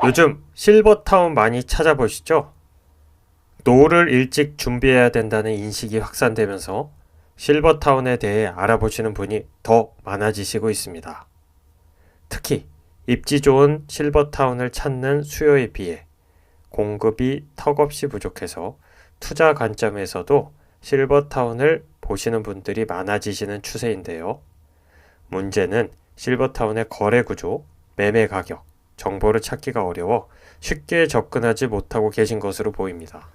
요즘 실버타운 많이 찾아보시죠? 노후를 일찍 준비해야 된다는 인식이 확산되면서 실버타운에 대해 알아보시는 분이 더 많아지시고 있습니다. 특히 입지 좋은 실버타운을 찾는 수요에 비해 공급이 턱없이 부족해서 투자 관점에서도 실버타운을 보시는 분들이 많아지시는 추세인데요. 문제는 실버타운의 거래 구조, 매매 가격, 정보를 찾기가 어려워 쉽게 접근하지 못하고 계신 것으로 보입니다.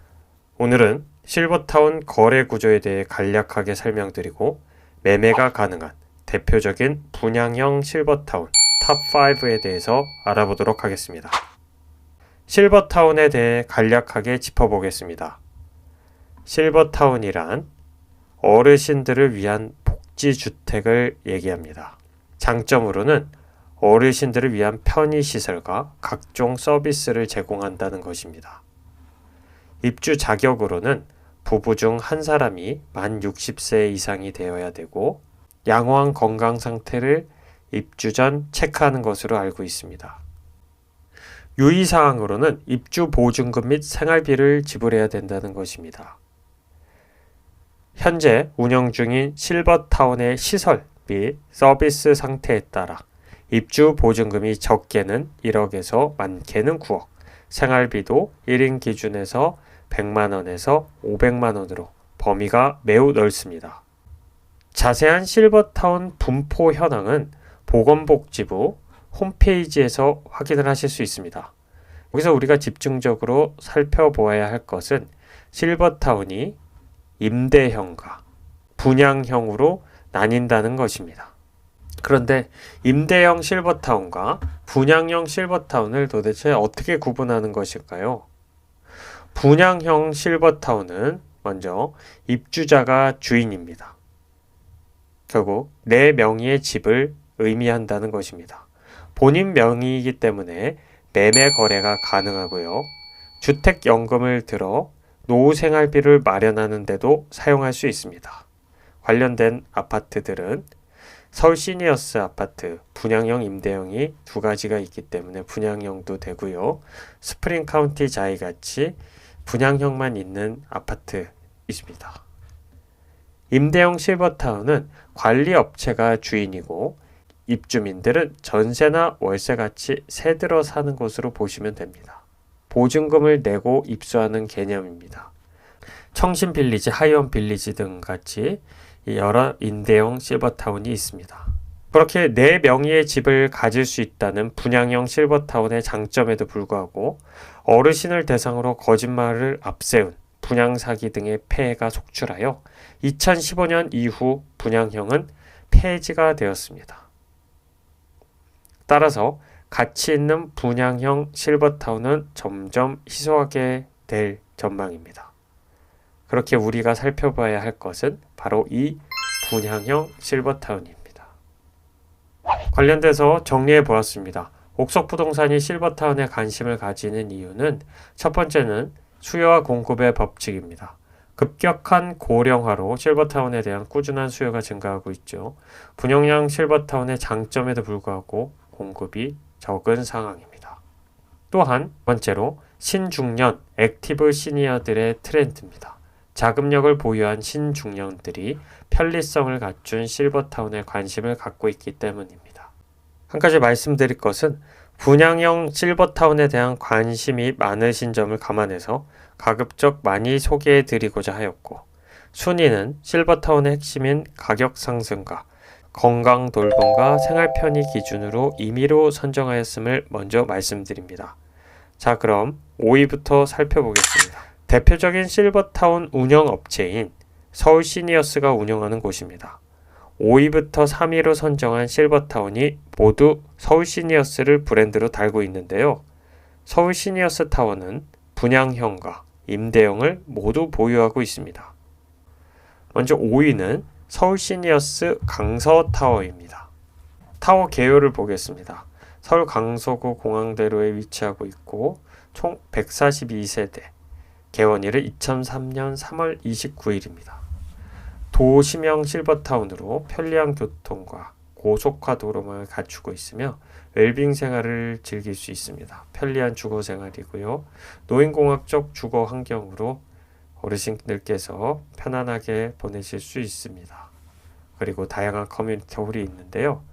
오늘은 실버타운 거래 구조에 대해 간략하게 설명드리고 매매가 가능한 대표적인 분양형 실버타운 탑5에 대해서 알아보도록 하겠습니다. 실버타운에 대해 간략하게 짚어보겠습니다. 실버타운이란 어르신들을 위한 복지주택을 얘기합니다. 장점으로는 어르신들을 위한 편의시설과 각종 서비스를 제공한다는 것입니다. 입주 자격으로는 부부 중 한 사람이 만 60세 이상이 되어야 되고 양호한 건강 상태를 입주 전 체크하는 것으로 알고 있습니다. 유의사항으로는 입주 보증금 및 생활비를 지불해야 된다는 것입니다. 현재 운영 중인 실버타운의 시설 및 서비스 상태에 따라 입주 보증금이 적게는 1억에서 많게는 9억, 생활비도 1인 기준에서 100만원에서 500만원으로 범위가 매우 넓습니다. 자세한 실버타운 분포 현황은 보건복지부 홈페이지에서 확인을 하실 수 있습니다. 여기서 우리가 집중적으로 살펴보아야 할 것은 실버타운이 임대형과 분양형으로 나뉜다는 것입니다. 그런데 임대형 실버타운과 분양형 실버타운을 도대체 어떻게 구분하는 것일까요? 분양형 실버타운은 먼저 입주자가 주인입니다. 결국 내 명의의 집을 의미한다는 것입니다. 본인 명의이기 때문에 매매 거래가 가능하고요. 주택연금을 들어 노후 생활비를 마련하는 데도 사용할 수 있습니다. 관련된 아파트들은 서울 시니어스 아파트 분양형 임대형이 두 가지가 있기 때문에 분양형도 되고요. 스프링 카운티 자이같이 분양형만 있는 아파트 있습니다. 임대형 실버타운은 관리업체가 주인이고 입주민들은 전세나 월세같이 새 들어 사는 곳으로 보시면 됩니다. 보증금을 내고 입주하는 개념입니다. 청신빌리지, 하이원빌리지 등 같이 여러 임대형 실버타운이 있습니다. 그렇게 내 명의의 집을 가질 수 있다는 분양형 실버타운의 장점에도 불구하고 어르신을 대상으로 거짓말을 앞세운 분양사기 등의 폐해가 속출하여 2015년 이후 분양형은 폐지가 되었습니다. 따라서 가치 있는 분양형 실버타운은 점점 희소하게 될 전망입니다. 그렇게 우리가 살펴봐야 할 것은 바로 이 분양형 실버타운입니다. 관련돼서 정리해 보았습니다. 옥석부동산이 실버타운에 관심을 가지는 이유는 첫 번째는 수요와 공급의 법칙입니다. 급격한 고령화로 실버타운에 대한 꾸준한 수요가 증가하고 있죠. 분양형 실버타운의 장점에도 불구하고 공급이 적은 상황입니다. 또한 번째로 신중년, 액티브 시니어들의 트렌드입니다. 자금력을 보유한 신중년들이 편리성을 갖춘 실버타운에 관심을 갖고 있기 때문입니다. 한 가지 말씀드릴 것은 분양형 실버타운에 대한 관심이 많으신 점을 감안해서 가급적 많이 소개해 드리고자 하였고, 순위는 실버타운의 핵심인 가격 상승과 건강 돌봄과 생활 편의 기준으로 임의로 선정하였음을 먼저 말씀드립니다. 자, 그럼 5위부터 살펴보겠습니다. 대표적인 실버타운 운영업체인 서울 시니어스가 운영하는 곳입니다. 5위부터 3위로 선정한 실버타운이 모두 서울 시니어스를 브랜드로 달고 있는데요. 서울 시니어스 타워는 분양형과 임대형을 모두 보유하고 있습니다. 먼저 5위는 서울 시니어스 강서타워입니다. 타워 개요를 보겠습니다. 서울 강서구 공항대로에 위치하고 있고 총 142세대, 개원일은 2003년 3월 29일입니다. 도시명 실버타운으로 편리한 교통과 고속화 도로망을 갖추고 있으며 웰빙 생활을 즐길 수 있습니다. 편리한 주거 생활이고요. 노인공학적 주거 환경으로 어르신들께서 편안하게 보내실 수 있습니다. 그리고 다양한 커뮤니티 홀이 있는데요.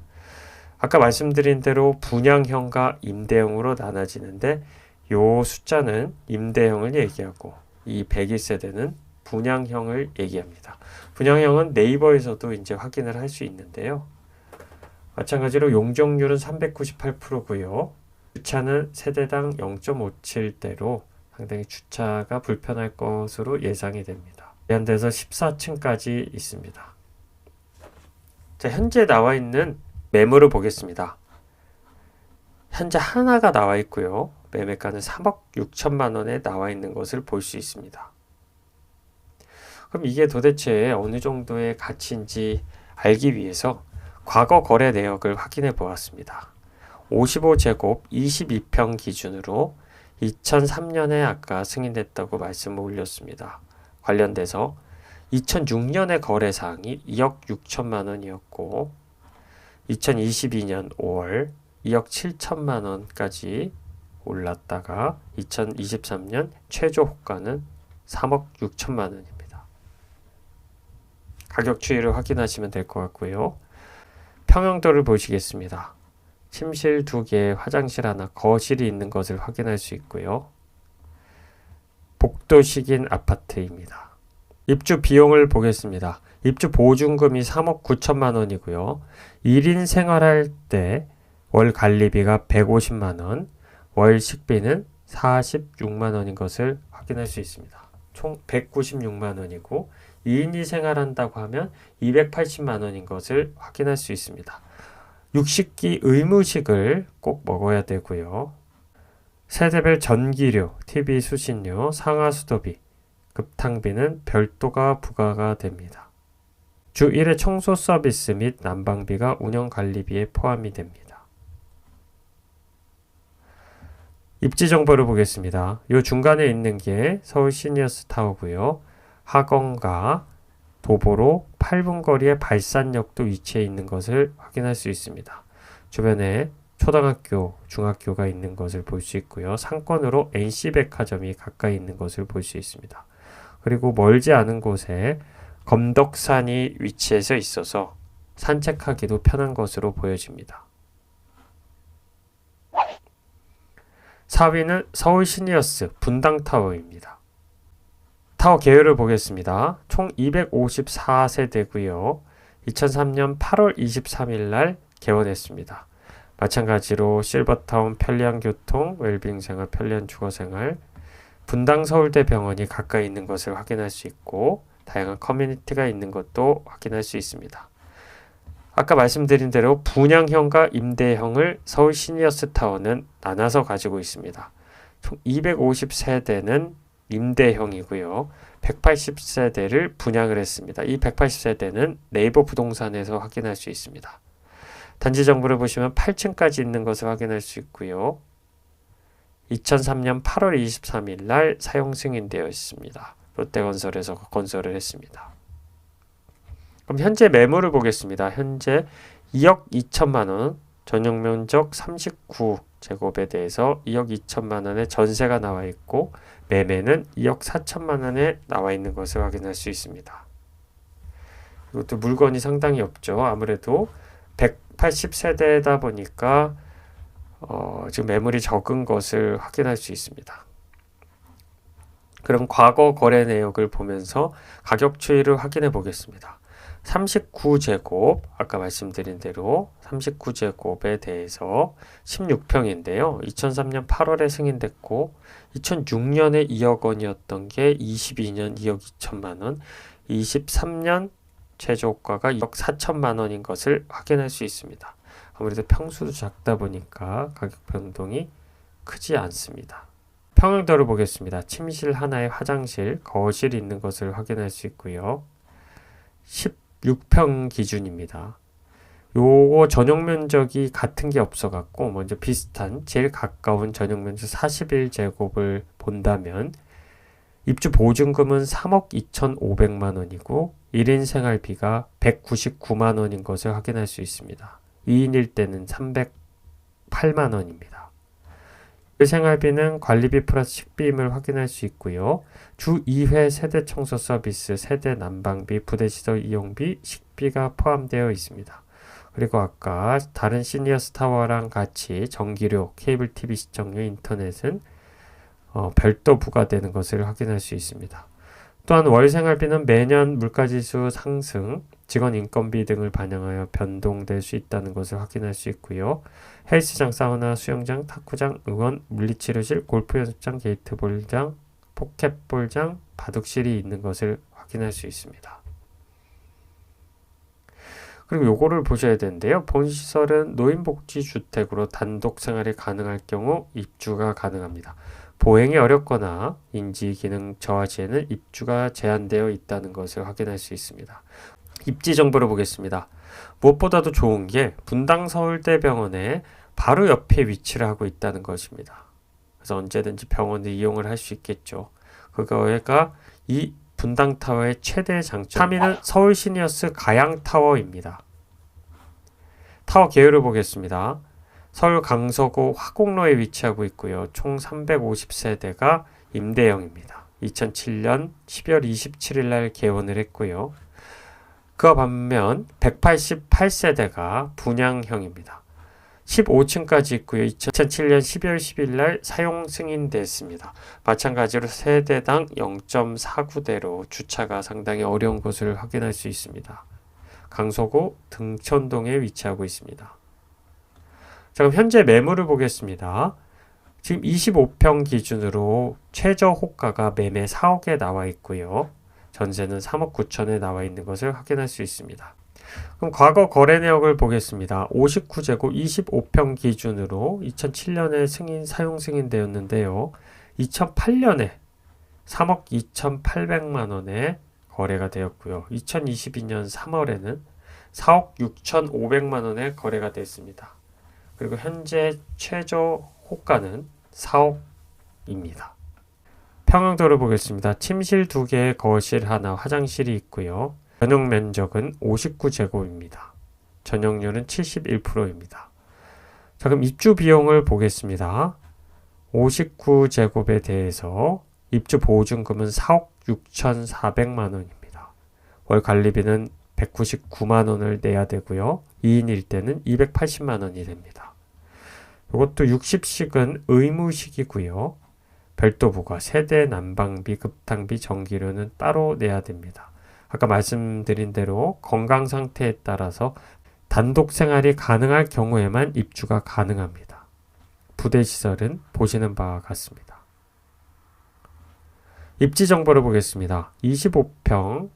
아까 말씀드린 대로 분양형과 임대형으로 나눠지는데 요 숫자는 임대형을 얘기하고 이 101세대는 분양형을 얘기합니다. 분양형은 네이버에서도 이제 확인을 할 수 있는데요. 마찬가지로 용적률은 398%고요. 주차는 세대당 0.57대로 상당히 주차가 불편할 것으로 예상이 됩니다. 제한돼서 14층까지 있습니다. 자, 현재 나와 있는 매물을 보겠습니다. 현재 하나가 나와 있고요. 매매가는 3억 6천만 원에 나와 있는 것을 볼 수 있습니다. 그럼 이게 도대체 어느 정도의 가치인지 알기 위해서 과거 거래 내역을 확인해 보았습니다. 55제곱 22평 기준으로 2003년에 아까 승인됐다고 말씀을 올렸습니다. 관련돼서 2006년의 거래 사항이 2억 6천만 원이었고 2022년 5월 2억 7천만 원까지 올랐다가 2023년 최저 호가는 3억 6천만 원입니다. 가격 추이를 확인하시면 될 것 같고요. 평형도를 보시겠습니다. 침실 2개, 화장실 하나, 거실이 있는 것을 확인할 수 있고요. 복도식인 아파트입니다. 입주 비용을 보겠습니다. 입주 보증금이 3억 9천만 원이고요. 1인 생활할 때 월 관리비가 150만 원, 월 식비는 46만 원인 것을 확인할 수 있습니다. 총 196만 원이고 2인이 생활한다고 하면 280만 원인 것을 확인할 수 있습니다. 60기 의무식을 꼭 먹어야 되고요. 세대별 전기료, TV 수신료, 상하수도비, 급탕비는 별도가 부과가 됩니다. 주 1회 청소 서비스 및 난방비가 운영관리비에 포함이 됩니다. 입지 정보를 보겠습니다. 이 중간에 있는 게 서울 시니어스 타워고요. 하건과 도보로 8분 거리의 발산역도 위치해 있는 것을 확인할 수 있습니다. 주변에 초등학교, 중학교가 있는 것을 볼 수 있고요. 상권으로 NC백화점이 가까이 있는 것을 볼 수 있습니다. 그리고 멀지 않은 곳에 검덕산이 위치해서 있어서 산책하기도 편한 것으로 보여집니다. 4위는 서울 시니어스 분당타워입니다. 타워 계열을 보겠습니다. 총 254세대고요. 2003년 8월 23일 날 개원했습니다. 마찬가지로 실버타운 편리한 교통, 웰빙 생활, 편리한 주거 생활, 분당 서울대 병원이 가까이 있는 것을 확인할 수 있고 다양한 커뮤니티가 있는 것도 확인할 수 있습니다. 아까 말씀드린 대로 분양형과 임대형을 서울 시니어스 타워는 나눠서 가지고 있습니다. 총 250세대는 임대형이고요. 180세대를 분양을 했습니다. 이 180세대는 네이버 부동산에서 확인할 수 있습니다. 단지 정보를 보시면 8층까지 있는 것을 확인할 수 있고요. 2003년 8월 23일 날 사용 승인되어 있습니다. 롯데건설에서 건설을 했습니다. 그럼 현재 매물을 보겠습니다. 현재 2억 2천만 원, 전용 면적 39제곱에 대해서 2억 2천만 원의 전세가 나와 있고 매매는 2억 4천만 원에 나와 있는 것을 확인할 수 있습니다. 이것도 물건이 상당히 없죠. 아무래도 180세대다 보니까 지금 매물이 적은 것을 확인할 수 있습니다. 그럼 과거 거래 내역을 보면서 가격 추이를 확인해 보겠습니다. 39제곱, 아까 말씀드린 대로 39제곱에 대해서 16평인데요. 2003년 8월에 승인됐고 2006년에 2억 원이었던 게 22년 2억 2천만 원, 23년 최저가가 2억 4천만 원인 것을 확인할 수 있습니다. 아무래도 평수도 작다 보니까 가격 변동이 크지 않습니다. 평형도를 보겠습니다. 침실 하나에 화장실, 거실이 있는 것을 확인할 수 있고요. 16평 기준입니다. 요거 전용 면적이 같은 게 없어 갖고 먼저 비슷한 제일 가까운 전용 면적 41제곱을 본다면 입주 보증금은 3억 2,500만 원이고 1인 생활비가 199만 원인 것을 확인할 수 있습니다. 2인일 때는 8만 원입니다. 생활비는 관리비 플러스 식비임을 확인할 수 있고요. 주 2회 세대 청소 서비스, 세대 난방비, 부대시설 이용비, 식비가 포함되어 있습니다. 그리고 아까 다른 시니어스 타워랑 같이 전기료, 케이블 TV 시청료, 인터넷은 별도 부과되는 것을 확인할 수 있습니다. 또한 월 생활비는 매년 물가지수 상승, 직원 인건비 등을 반영하여 변동될 수 있다는 것을 확인할 수 있고요. 헬스장, 사우나, 수영장, 탁구장, 의원, 물리치료실, 골프 연습장, 게이트볼장, 포켓볼장, 바둑실이 있는 것을 확인할 수 있습니다. 그리고 요거를 보셔야 되는데요. 본시설은 노인복지주택으로 단독 생활이 가능할 경우 입주가 가능합니다. 보행이 어렵거나 인지기능 저하 시에는 입주가 제한되어 있다는 것을 확인할 수 있습니다. 입지 정보를 보겠습니다. 무엇보다도 좋은 게 분당 서울대병원에 바로 옆에 위치를 하고 있다는 것입니다. 그래서 언제든지 병원을 이용을 할 수 있겠죠. 그거가 이 분당타워의 최대 장점. 3위는 서울시니어스 가양타워입니다. 타워 계열을 보겠습니다. 서울 강서구 화곡로에 위치하고 있고요. 총 350세대가 임대형입니다. 2007년 12월 27일 날 개원을 했고요. 그와 반면 188세대가 분양형입니다. 15층까지 있고요. 2007년 12월 10일 날 사용 승인됐습니다. 마찬가지로 세대당 0.49대로 주차가 상당히 어려운 것을 확인할 수 있습니다. 강서구 등촌동에 위치하고 있습니다. 자, 그럼 현재 매물을 보겠습니다. 지금 25평 기준으로 최저 호가가 매매 4억에 나와 있고요. 전세는 3억 9천에 나와 있는 것을 확인할 수 있습니다. 그럼 과거 거래 내역을 보겠습니다. 59제곱 25평 기준으로 2007년에 사용 승인되었는데요. 2008년에 3억 2,800만 원에 거래가 되었고요. 2022년 3월에는 4억 6,500만 원에 거래가 됐습니다. 그리고 현재 최저 호가는 4억입니다. 평형도를 보겠습니다. 침실 2개, 거실 하나, 화장실이 있고요. 전용 면적은 59제곱입니다. 전용률은 71%입니다. 자, 그럼 입주 비용을 보겠습니다. 59제곱에 대해서 입주 보증금은 4억 6,400만 원입니다. 월 관리비는 199만 원을 내야 되고요. 2인일 때는 280만 원이 됩니다. 이것도 60식은 의무식이고요. 별도 부과, 세대 난방비, 급탕비, 전기료는 따로 내야 됩니다. 아까 말씀드린 대로 건강 상태에 따라서 단독 생활이 가능할 경우에만 입주가 가능합니다. 부대시설은 보시는 바와 같습니다. 입지 정보를 보겠습니다. 25평이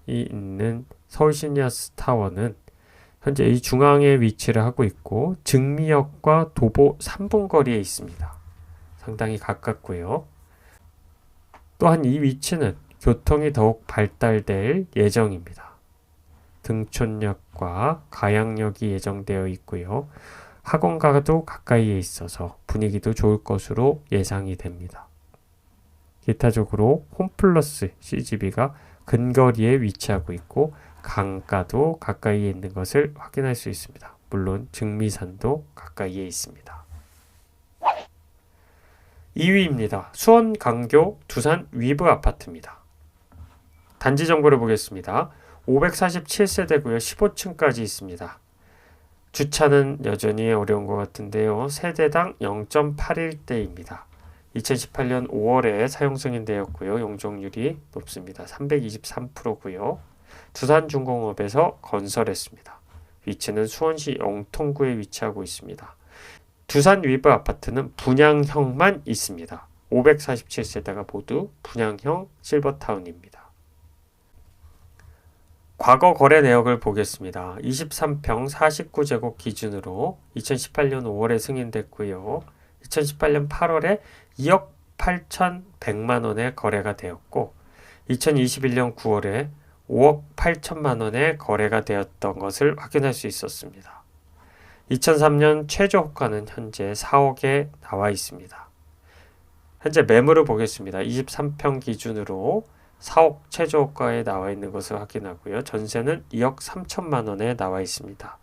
있는 서울시니어스 타워는 현재 이 중앙에 위치를 하고 있고 증미역과 도보 3분 거리에 있습니다. 상당히 가깝고요. 또한 이 위치는 교통이 더욱 발달될 예정입니다. 등촌역과 가양역이 예정되어 있고요. 학원가도 가까이에 있어서 분위기도 좋을 것으로 예상이 됩니다. 기타적으로 홈플러스 CGV가 근거리에 위치하고 있고 강가도 가까이에 있는 것을 확인할 수 있습니다. 물론 증미산도 가까이에 있습니다. 2위입니다. 수원, 강교, 두산 위브 아파트입니다. 단지 정보를 보겠습니다. 547세대고요. 15층까지 있습니다. 주차는 여전히 어려운 것 같은데요. 세대당 0.81대입니다. 2018년 5월에 사용 승인되었고요. 용적률이 높습니다. 323%고요. 두산중공업에서 건설했습니다. 위치는 수원시 영통구에 위치하고 있습니다. 두산 위브 아파트는 분양형만 있습니다. 547세대가 모두 분양형 실버타운입니다. 과거 거래 내역을 보겠습니다. 23평 49제곱 기준으로 2018년 5월에 승인됐고요. 2018년 8월에 2억 8,100만 원에 거래가 되었고 2021년 9월에 5억 8천만 원에 거래가 되었던 것을 확인할 수 있었습니다. 2003년 최저 호가는 현재 4억에 나와 있습니다. 현재 매물을 보겠습니다. 23평 기준으로 4억 최저 호가에 나와 있는 것을 확인하고요. 전세는 2억 3천만 원에 나와 있습니다.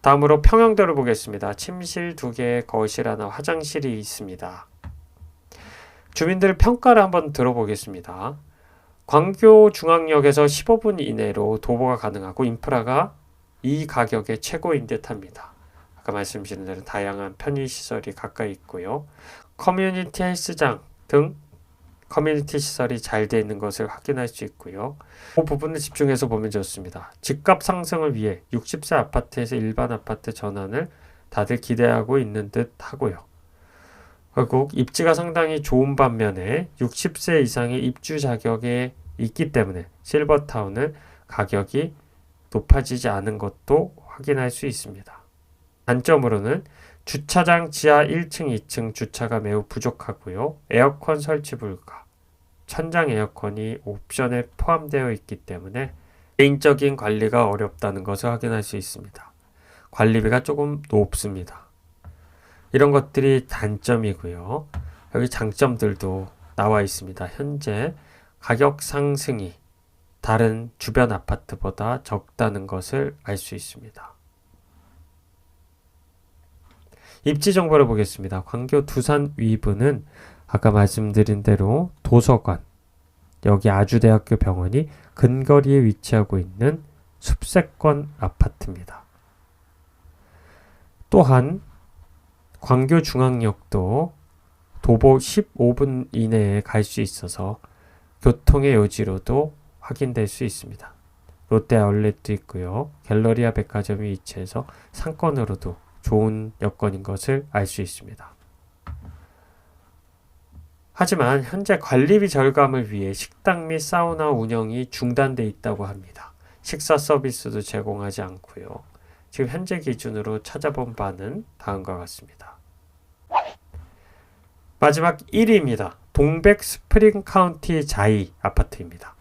다음으로 평형도를 보겠습니다. 침실 2개, 거실 하나, 화장실이 있습니다. 주민들 평가를 한번 들어보겠습니다. 광교중앙역에서 15분 이내로 도보가 가능하고 인프라가 이 가격에 최고인 듯 합니다. 아까 말씀드린 대로 다양한 편의시설이 가까이 있고요. 커뮤니티 헬스장 등 커뮤니티 시설이 잘 되어 있는 것을 확인할 수 있고요. 그 부분을 집중해서 보면 좋습니다. 집값 상승을 위해 60세 아파트에서 일반 아파트 전환을 다들 기대하고 있는 듯 하고요. 결국 입지가 상당히 좋은 반면에 60세 이상의 입주 자격에 있기 때문에 실버타운은 가격이 높아지지 않은 것도 확인할 수 있습니다. 단점으로는 주차장 지하 1층, 2층 주차가 매우 부족하고요. 에어컨 설치 불가, 천장 에어컨이 옵션에 포함되어 있기 때문에 개인적인 관리가 어렵다는 것을 확인할 수 있습니다. 관리비가 조금 높습니다. 이런 것들이 단점이고요. 여기 장점들도 나와 있습니다. 현재 가격 상승이 다른 주변 아파트보다 적다는 것을 알 수 있습니다. 입지 정보를 보겠습니다. 광교 두산 위브는 아까 말씀드린 대로 도서관, 여기 아주대학교 병원이 근거리에 위치하고 있는 숲세권 아파트입니다. 또한 광교중앙역도 도보 15분 이내에 갈 수 있어서 교통의 요지로도 확인될 수 있습니다. 롯데 아울렛도 있고요. 갤러리아 백화점이 위치해서 상권으로도 좋은 여건인 것을 알 수 있습니다. 하지만 현재 관리비 절감을 위해 식당 및 사우나 운영이 중단돼 있다고 합니다. 식사 서비스도 제공하지 않고요. 지금 현재 기준으로 찾아본 바는 다음과 같습니다. 마지막 1위입니다. 동백 스프링 카운티 자이 아파트입니다.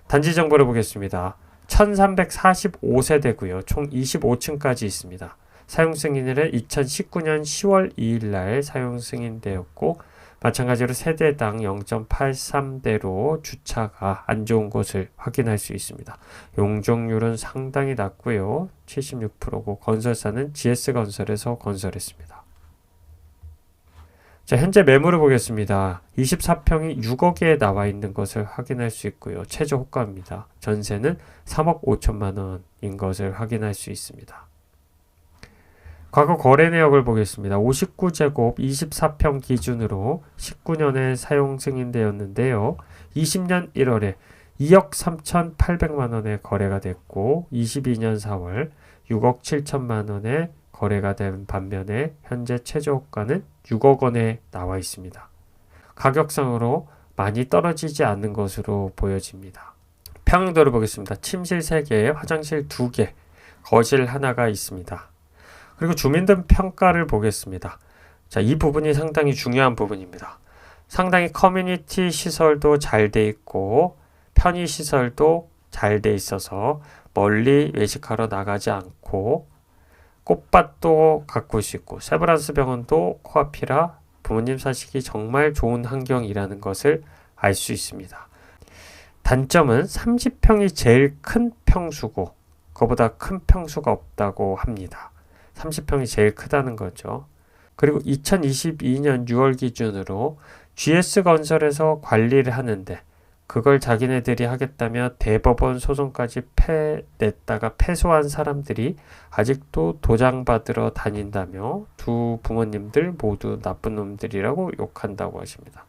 단지 정보를 보겠습니다. 1345세대고요. 총 25층까지 있습니다. 사용 승인일은 2019년 10월 2일 날 사용 승인되었고 마찬가지로 세대당 0.83대로 주차가 안 좋은 것을 확인할 수 있습니다. 용적률은 상당히 낮고요. 76%고 건설사는 GS건설에서 건설했습니다. 자, 현재 매물을 보겠습니다. 24평이 6억에 나와 있는 것을 확인할 수 있고요. 최저 호가입니다. 전세는 3억 5천만 원인 것을 확인할 수 있습니다. 과거 거래 내역을 보겠습니다. 59제곱 24평 기준으로 19년에 사용 승인되었는데요. 20년 1월에 2억 3,800만 원에 거래가 됐고 22년 4월 6억 7천만 원에 거래가 된 반면에 현재 최저 호가는 6억 원에 나와 있습니다. 가격상으로 많이 떨어지지 않는 것으로 보여집니다. 평형도를 보겠습니다. 침실 3개, 화장실 2개, 거실 하나가 있습니다. 그리고 주민등 평가를 보겠습니다. 자, 이 부분이 상당히 중요한 부분입니다. 상당히 커뮤니티 시설도 잘 돼 있고 편의 시설도 잘 돼 있어서 멀리 외식하러 나가지 않고 꽃밭도 가꿀 수 있고 세브란스 병원도 코앞이라 부모님 사시기 정말 좋은 환경이라는 것을 알 수 있습니다. 단점은 30평이 제일 큰 평수고 그보다 큰 평수가 없다고 합니다. 30평이 제일 크다는 거죠. 그리고 2022년 6월 기준으로 GS건설에서 관리를 하는데 그걸 자기네들이 하겠다며 대법원 소송까지 냈다가 패소한 사람들이 아직도 도장 받으러 다닌다며 두 부모님들 모두 나쁜 놈들이라고 욕한다고 하십니다.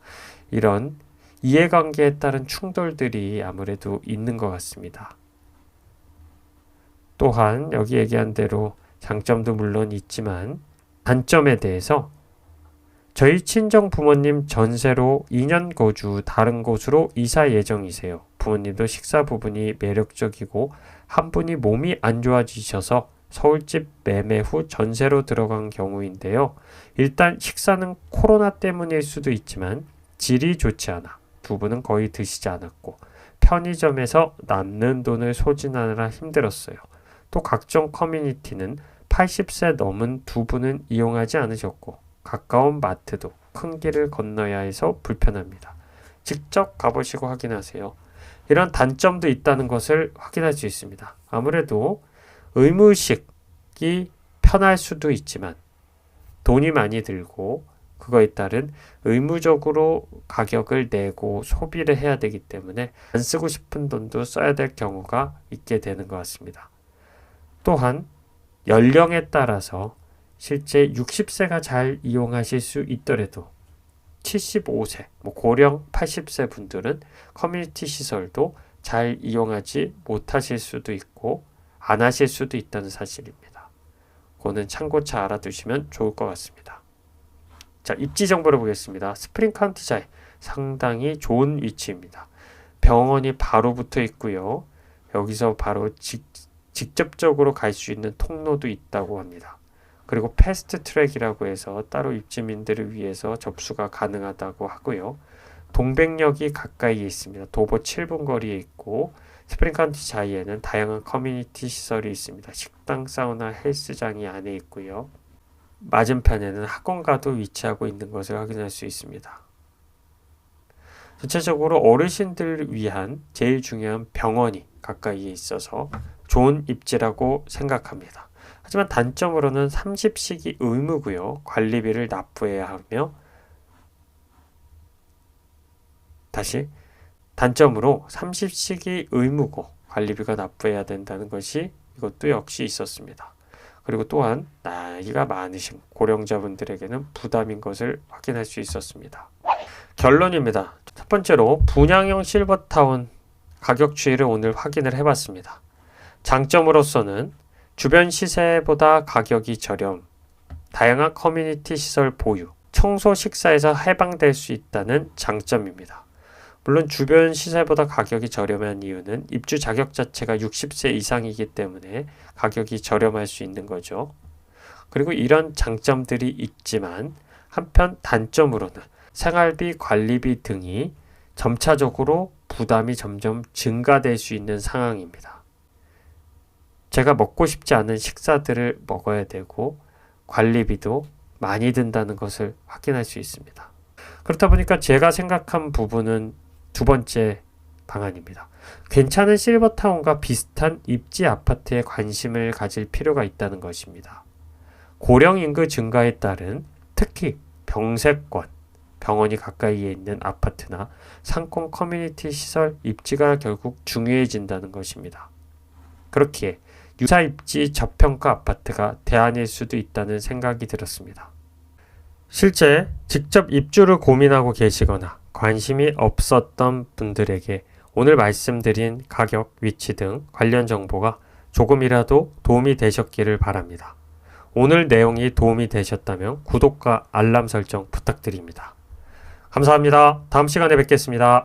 이런 이해관계에 따른 충돌들이 아무래도 있는 것 같습니다. 또한 여기 얘기한 대로 장점도 물론 있지만 단점에 대해서 저희 친정 부모님 전세로 2년 거주 다른 곳으로 이사 예정이세요. 부모님도 식사 부분이 매력적이고 한 분이 몸이 안 좋아지셔서 서울집 매매 후 전세로 들어간 경우인데요. 일단 식사는 코로나 때문일 수도 있지만 질이 좋지 않아 두 분은 거의 드시지 않았고 편의점에서 남는 돈을 소진하느라 힘들었어요. 또 각종 커뮤니티는 80세 넘은 두 분은 이용하지 않으셨고 가까운 마트도 큰 길을 건너야 해서 불편합니다. 직접 가보시고 확인하세요. 이런 단점도 있다는 것을 확인할 수 있습니다. 아무래도 의무식이 편할 수도 있지만 돈이 많이 들고 그거에 따른 의무적으로 가격을 내고 소비를 해야 되기 때문에 안 쓰고 싶은 돈도 써야 될 경우가 있게 되는 것 같습니다. 또한 연령에 따라서 실제 60세가 잘 이용하실 수 있더라도 75세, 고령 80세 분들은 커뮤니티 시설도 잘 이용하지 못하실 수도 있고 안 하실 수도 있다는 사실입니다. 그거는 참고차 알아두시면 좋을 것 같습니다. 자, 입지 정보를 보겠습니다. 스프링 카운티자에 상당히 좋은 위치입니다. 병원이 바로 붙어 있고요. 여기서 바로 직접적으로 갈 수 있는 통로도 있다고 합니다. 그리고 패스트 트랙이라고 해서 따로 입지민들을 위해서 접수가 가능하다고 하고요. 동백역이 가까이에 있습니다. 도보 7분 거리에 있고 스프링 카운티 자이에는 다양한 커뮤니티 시설이 있습니다. 식당, 사우나, 헬스장이 안에 있고요. 맞은편에는 학원가도 위치하고 있는 것을 확인할 수 있습니다. 전체적으로 어르신들을 위한 제일 중요한 병원이 가까이에 있어서 좋은 입지라고 생각합니다. 하지만 단점으로는 30식이 의무고요. 관리비를 납부해야 하며 단점으로 30식이 의무고 관리비가 납부해야 된다는 것이 이것도 역시 있었습니다. 그리고 또한 나이가 많으신 고령자분들에게는 부담인 것을 확인할 수 있었습니다. 결론입니다. 첫 번째로 분양형 실버타운 가격 추이를 오늘 확인을 해봤습니다. 장점으로서는 주변 시세보다 가격이 저렴, 다양한 커뮤니티 시설 보유, 청소 식사에서 해방될 수 있다는 장점입니다. 물론 주변 시세보다 가격이 저렴한 이유는 입주 자격 자체가 60세 이상이기 때문에 가격이 저렴할 수 있는 거죠. 그리고 이런 장점들이 있지만 한편 단점으로는 생활비, 관리비 등이 점차적으로 부담이 점점 증가될 수 있는 상황입니다. 제가 먹고 싶지 않은 식사들을 먹어야 되고 관리비도 많이 든다는 것을 확인할 수 있습니다. 그렇다 보니까 제가 생각한 부분은 두 번째 방안입니다. 괜찮은 실버타운과 비슷한 입지 아파트에 관심을 가질 필요가 있다는 것입니다. 고령 인구 증가에 따른 특히 병세권, 병원이 가까이에 있는 아파트나 상권 커뮤니티 시설 입지가 결국 중요해진다는 것입니다. 그렇기에 유사 입지 저평가 아파트가 대안일 수도 있다는 생각이 들었습니다. 실제 직접 입주를 고민하고 계시거나 관심이 없었던 분들에게 오늘 말씀드린 가격, 위치 등 관련 정보가 조금이라도 도움이 되셨기를 바랍니다. 오늘 내용이 도움이 되셨다면 구독과 알람 설정 부탁드립니다. 감사합니다. 다음 시간에 뵙겠습니다.